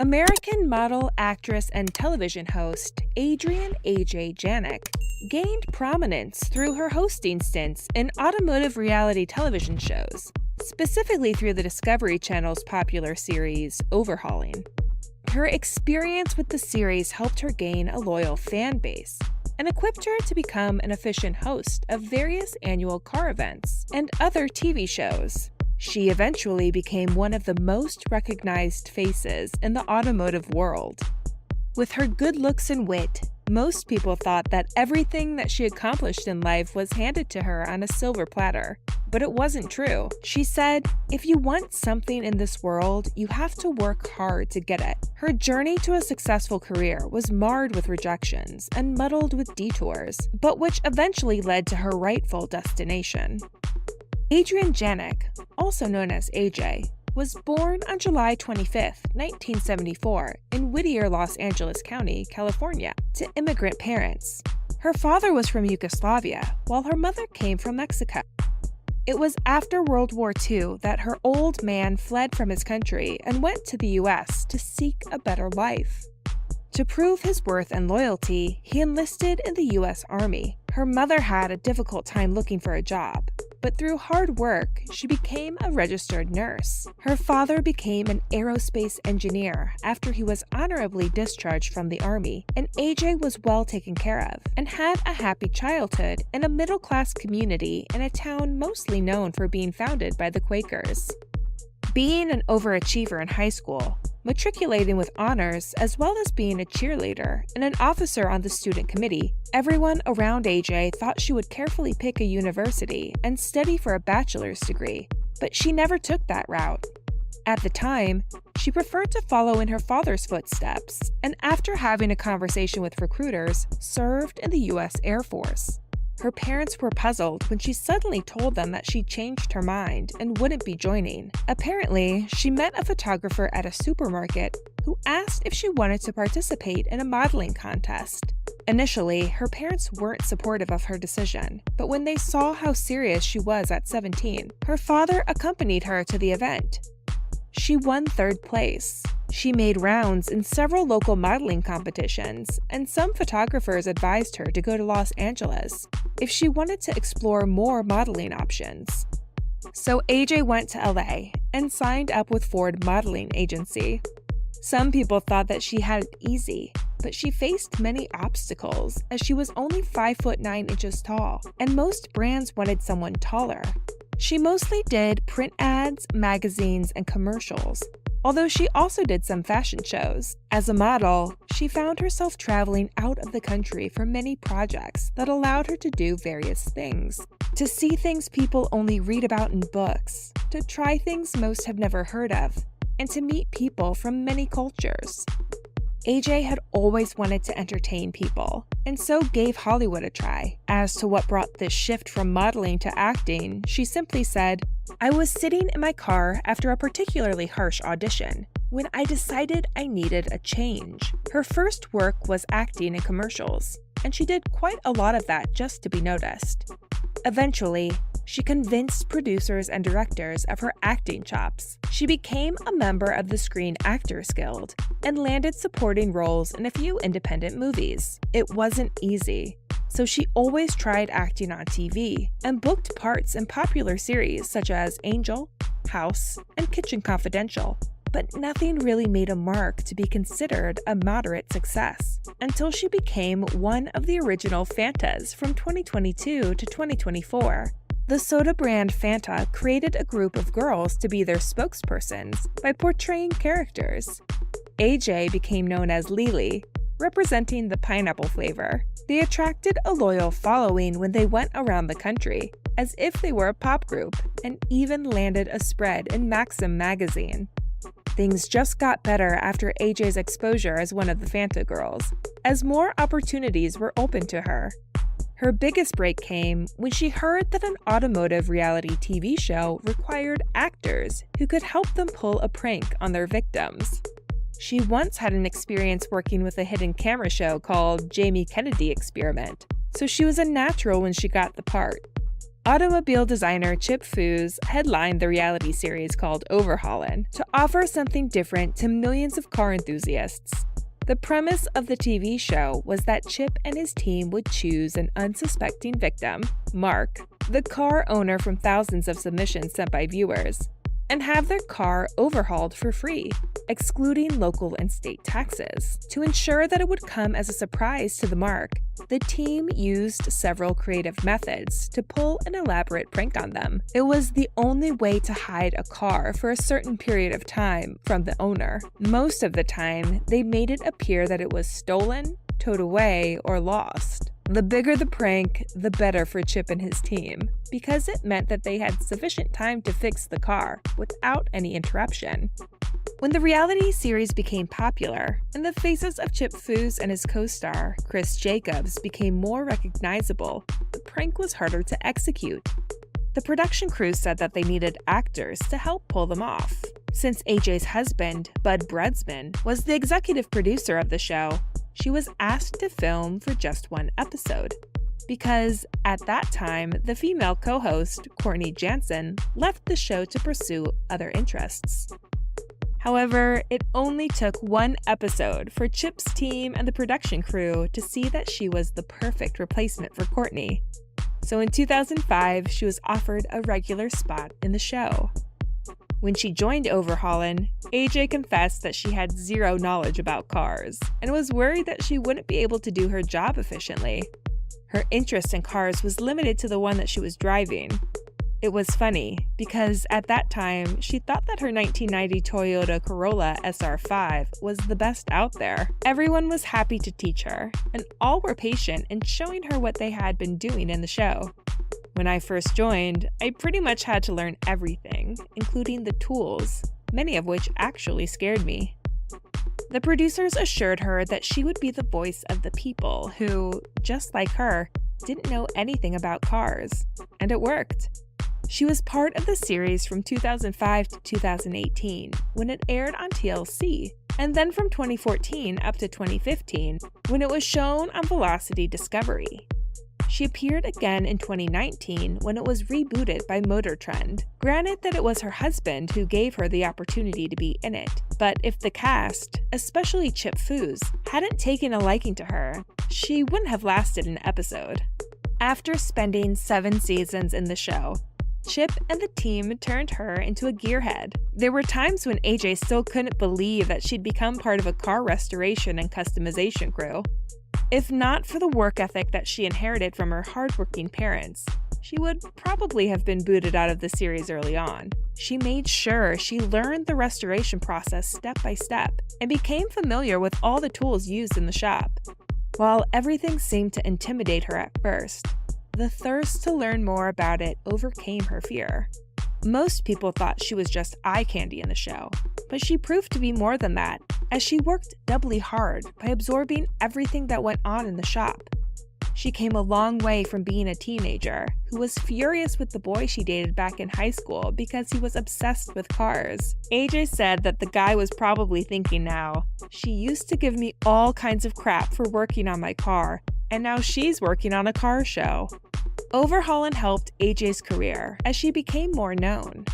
American model, actress, and television host Adrienne Janic gained prominence through her hosting stints in automotive reality television shows, specifically through the Discovery Channel's popular series Overhaulin. Her experience with the series helped her gain a loyal fan base and equipped her to become an efficient host of various annual car events and other TV shows. She eventually became one of the most recognized faces in the automotive world. With her good looks and wit, most people thought that everything that she accomplished in life was handed to her on a silver platter. But it wasn't true. She said, "If you want something in this world, you have to work hard to get it." Her journey to a successful career was marred with rejections and muddled with detours, but which eventually led to her rightful destination. Adrienne Janic, also known as AJ, was born on July 25, 1974, in Whittier, Los Angeles County, California, to immigrant parents. Her father was from Yugoslavia, while her mother came from Mexico. It was after World War II that her old man fled from his country and went to the U.S. to seek a better life. To prove his worth and loyalty, he enlisted in the U.S. Army. Her mother had a difficult time looking for a job, but through hard work, she became a registered nurse. Her father became an aerospace engineer after he was honorably discharged from the Army, and AJ was well taken care of and had a happy childhood in a middle-class community in a town mostly known for being founded by the Quakers. Being an overachiever in high school, matriculating with honors, as well as being a cheerleader and an officer on the student committee, everyone around AJ thought she would carefully pick a university and study for a bachelor's degree, but she never took that route. At the time, she preferred to follow in her father's footsteps, and after having a conversation with recruiters, served in the U.S. Air Force. Her parents were puzzled when she suddenly told them that she changed her mind and wouldn't be joining. Apparently, she met a photographer at a supermarket who asked if she wanted to participate in a modeling contest. Initially, her parents weren't supportive of her decision, but when they saw how serious she was at 17, her father accompanied her to the event. She won third place. She made rounds in several local modeling competitions, and some photographers advised her to go to Los Angeles if she wanted to explore more modeling options. So AJ went to LA and signed up with Ford Modeling Agency. Some people thought that she had it easy, but she faced many obstacles as she was only 5'9" tall, and most brands wanted someone taller. She mostly did print ads, magazines, and commercials, although she also did some fashion shows. As a model, she found herself traveling out of the country for many projects that allowed her to do various things. To see things people only read about in books, to try things most have never heard of, and to meet people from many cultures. AJ had always wanted to entertain people, and so gave Hollywood a try. As to what brought this shift from modeling to acting, she simply said, "I was sitting in my car after a particularly harsh audition when I decided I needed a change." Her first work was acting in commercials, and she did quite a lot of that just to be noticed. Eventually, she convinced producers and directors of her acting chops. She became a member of the Screen Actors Guild and landed supporting roles in a few independent movies. It wasn't easy, so she always tried acting on TV and booked parts in popular series such as Angel, House, and Kitchen Confidential. But nothing really made a mark to be considered a moderate success until she became one of the original Fantas from 2022 to 2024. The soda brand Fanta created a group of girls to be their spokespersons by portraying characters. AJ became known as Lily, representing the pineapple flavor. They attracted a loyal following when they went around the country, as if they were a pop group, and even landed a spread in Maxim magazine. Things just got better after AJ's exposure as one of the Fanta girls, as more opportunities were open to her. Her biggest break came when she heard that an automotive reality TV show required actors who could help them pull a prank on their victims. She once had an experience working with a hidden camera show called Jamie Kennedy Experiment, so she was a natural when she got the part. Automobile designer Chip Foose headlined the reality series called Overhaulin to offer something different to millions of car enthusiasts. The premise of the TV show was that Chip and his team would choose an unsuspecting victim, Mark, the car owner from thousands of submissions sent by viewers, and have their car overhauled for free, excluding local and state taxes. To ensure that it would come as a surprise to the Mark, the team used several creative methods to pull an elaborate prank on them. It was the only way to hide a car for a certain period of time from the owner. Most of the time, they made it appear that it was stolen, towed away, or lost. The bigger the prank, the better for Chip and his team, because it meant that they had sufficient time to fix the car without any interruption. When the reality series became popular, and the faces of Chip Foose and his co-star, Chris Jacobs, became more recognizable, the prank was harder to execute. The production crew said that they needed actors to help pull them off. Since AJ's husband, Bud Brudsman, was the executive producer of the show, she was asked to film for just one episode, because at that time, the female co-host, Courtney Jansen, left the show to pursue other interests. However, it only took one episode for Chip's team and the production crew to see that she was the perfect replacement for Courtney. So in 2005, she was offered a regular spot in the show. When she joined Overhaulin, AJ confessed that she had zero knowledge about cars and was worried that she wouldn't be able to do her job efficiently. Her interest in cars was limited to the one that she was driving. It was funny because at that time, she thought that her 1990 Toyota Corolla SR5 was the best out there. Everyone was happy to teach her, and all were patient in showing her what they had been doing in the show. When I first joined, I pretty much had to learn everything, including the tools, many of which actually scared me. The producers assured her that she would be the voice of the people who, just like her, didn't know anything about cars, and it worked. She was part of the series from 2005 to 2018, when it aired on TLC, and then from 2014 up to 2015, when it was shown on Velocity Discovery. She appeared again in 2019 when it was rebooted by Motor Trend. Granted that it was her husband who gave her the opportunity to be in it, but if the cast, especially Chip Foose, hadn't taken a liking to her, she wouldn't have lasted an episode. After spending 7 seasons in the show, Chip and the team turned her into a gearhead. There were times when AJ still couldn't believe that she'd become part of a car restoration and customization crew. If not for the work ethic that she inherited from her hardworking parents, she would probably have been booted out of the series early on. She made sure she learned the restoration process step by step and became familiar with all the tools used in the shop. While everything seemed to intimidate her at first, the thirst to learn more about it overcame her fear. Most people thought she was just eye candy in the show, but she proved to be more than that, as she worked doubly hard by absorbing everything that went on in the shop. She came a long way from being a teenager who was furious with the boy she dated back in high school because he was obsessed with cars. AJ said that the guy was probably thinking now, "She used to give me all kinds of crap for working on my car, and now she's working on a car show." Overhaulin helped AJ's career as she became more known.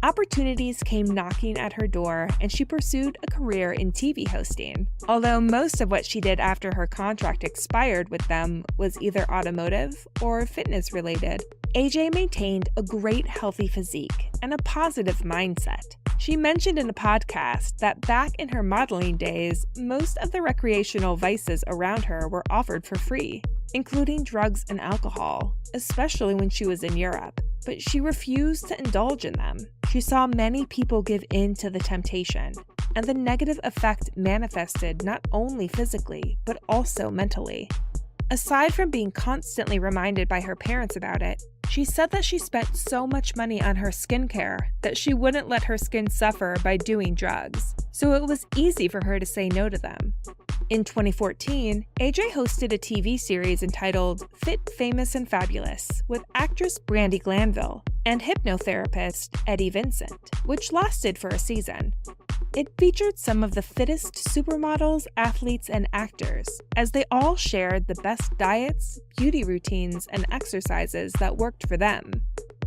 Opportunities came knocking at her door, and she pursued a career in TV hosting. Although most of what she did after her contract expired with them was either automotive or fitness related, AJ maintained a great healthy physique and a positive mindset. She mentioned in a podcast that back in her modeling days, most of the recreational vices around her were offered for free, including drugs and alcohol, especially when she was in Europe, but she refused to indulge in them. She saw many people give in to the temptation, and the negative effect manifested not only physically, but also mentally. Aside from being constantly reminded by her parents about it, she said that she spent so much money on her skincare that she wouldn't let her skin suffer by doing drugs, so it was easy for her to say no to them. In 2014, AJ hosted a TV series entitled Fit, Famous, and Fabulous with actress Brandi Glanville and hypnotherapist Eddie Vincent, which lasted for a season. It featured some of the fittest supermodels, athletes, and actors, as they all shared the best diets, beauty routines, and exercises that worked for them.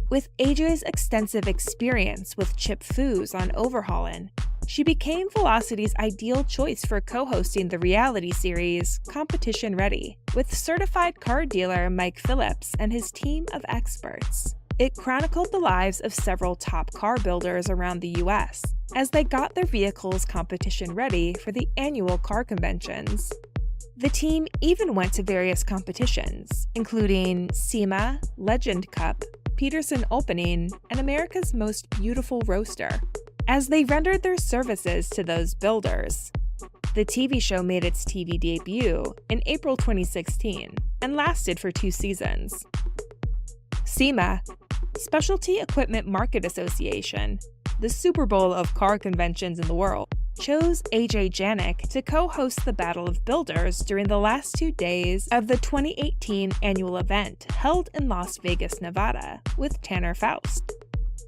With AJ's extensive experience with Chip Foose on Overhaulin, she became Velocity's ideal choice for co-hosting the reality series Competition Ready, with certified car dealer Mike Phillips and his team of experts. It chronicled the lives of several top car builders around the US as they got their vehicles competition ready for the annual car conventions. The team even went to various competitions, including SEMA, Legend Cup, Peterson Opening, and America's Most Beautiful Roaster, as they rendered their services to those builders. The TV show made its TV debut in April 2016 and lasted for 2 seasons. SEMA, Specialty Equipment Market Association, the Super Bowl of car conventions in the world, chose Adrienne Janic to co-host the Battle of Builders during the last 2 days of the 2018 annual event held in Las Vegas, Nevada, with Tanner Faust.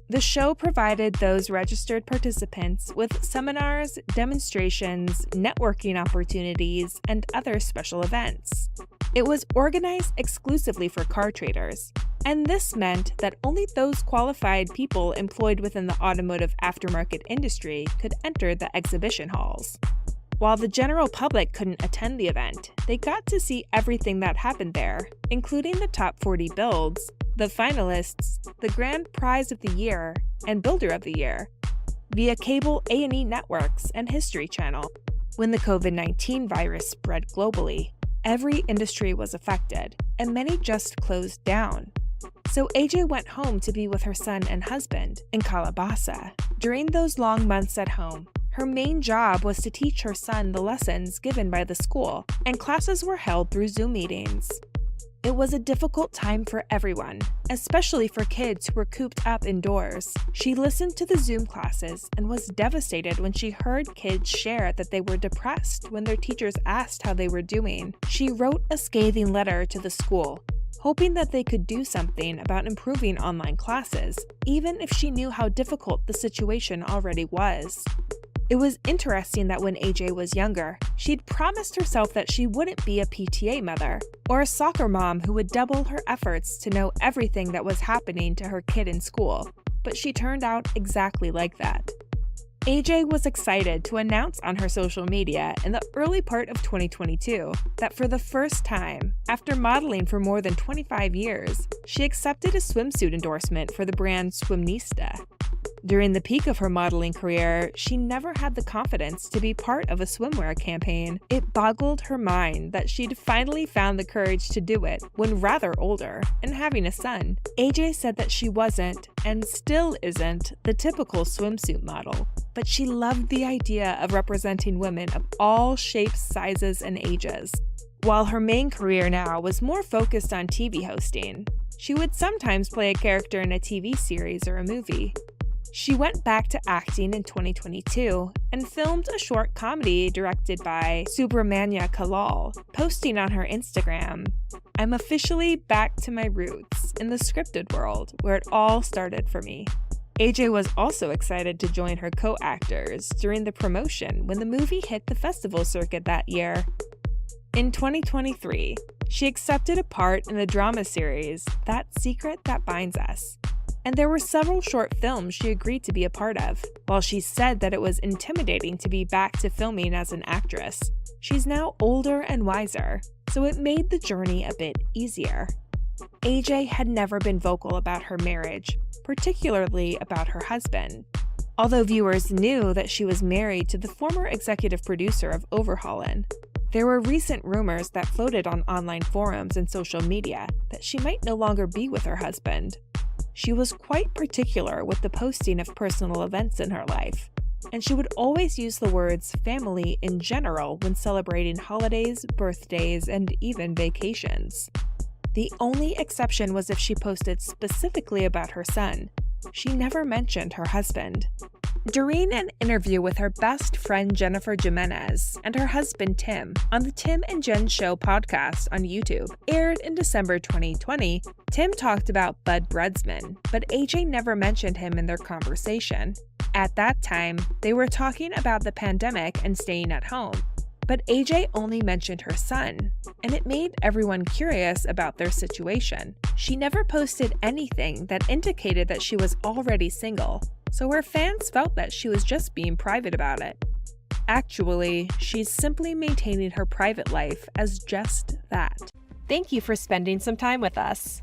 The show provided those registered participants with seminars, demonstrations, networking opportunities, and other special events. It was organized exclusively for car traders, and this meant that only those qualified people employed within the automotive aftermarket industry could enter the exhibition halls. While the general public couldn't attend the event, they got to see everything that happened there, including the top 40 builds, the finalists, the grand prize of the year, and builder of the year, via cable A&E networks and History Channel. When the COVID-19 virus spread globally, every industry was affected, and many just closed down. So AJ went home to be with her son and husband in Calabasa. During those long months at home, her main job was to teach her son the lessons given by the school, and classes were held through Zoom meetings. It was a difficult time for everyone, especially for kids who were cooped up indoors. She listened to the Zoom classes and was devastated when she heard kids share that they were depressed when their teachers asked how they were doing. She wrote a scathing letter to the school, hoping that they could do something about improving online classes, even if she knew how difficult the situation already was. It was interesting that when AJ was younger, she'd promised herself that she wouldn't be a PTA mother or a soccer mom who would double her efforts to know everything that was happening to her kid in school, but she turned out exactly like that. AJ was excited to announce on her social media in the early part of 2022 that for the first time, after modeling for more than 25 years, she accepted a swimsuit endorsement for the brand Swimnista. During the peak of her modeling career, she never had the confidence to be part of a swimwear campaign. It boggled her mind that she'd finally found the courage to do it when rather older and having a son. AJ said that she wasn't, and still isn't, the typical swimsuit model, but she loved the idea of representing women of all shapes, sizes, and ages. While her main career now was more focused on TV hosting, she would sometimes play a character in a TV series or a movie. She went back to acting in 2022 and filmed a short comedy directed by Subramanya Kalal, posting on her Instagram, "I'm officially back to my roots in the scripted world where it all started for me." AJ was also excited to join her co-actors during the promotion when the movie hit the festival circuit that year. In 2023, she accepted a part in the drama series That Secret That Binds Us, and there were several short films she agreed to be a part of. While she said that it was intimidating to be back to filming as an actress, she's now older and wiser, so it made the journey a bit easier. AJ had never been vocal about her marriage, particularly about her husband. Although viewers knew that she was married to the former executive producer of Overhaulin, there were recent rumors that floated on online forums and social media that she might no longer be with her husband. She was quite particular with the posting of personal events in her life, and she would always use the words family in general when celebrating holidays, birthdays, and even vacations. The only exception was if she posted specifically about her son. She never mentioned her husband. During an interview with her best friend Jennifer Jimenez and her husband Tim on the Tim and Jen Show podcast on YouTube, aired in December 2020, Tim talked about Bud Bredsman, but AJ never mentioned him in their conversation. At that time, they were talking about the pandemic and staying at home, but AJ only mentioned her son, and it made everyone curious about their situation. She never posted anything that indicated that she was already single, so her fans felt that she was just being private about it. Actually, she's simply maintaining her private life as just that. Thank you for spending some time with us.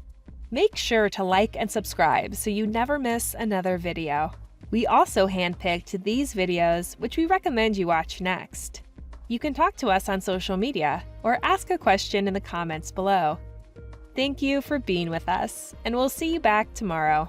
Make sure to like and subscribe so you never miss another video. We also handpicked these videos, which we recommend you watch next. You can talk to us on social media or ask a question in the comments below. Thank you for being with us, and we'll see you back tomorrow.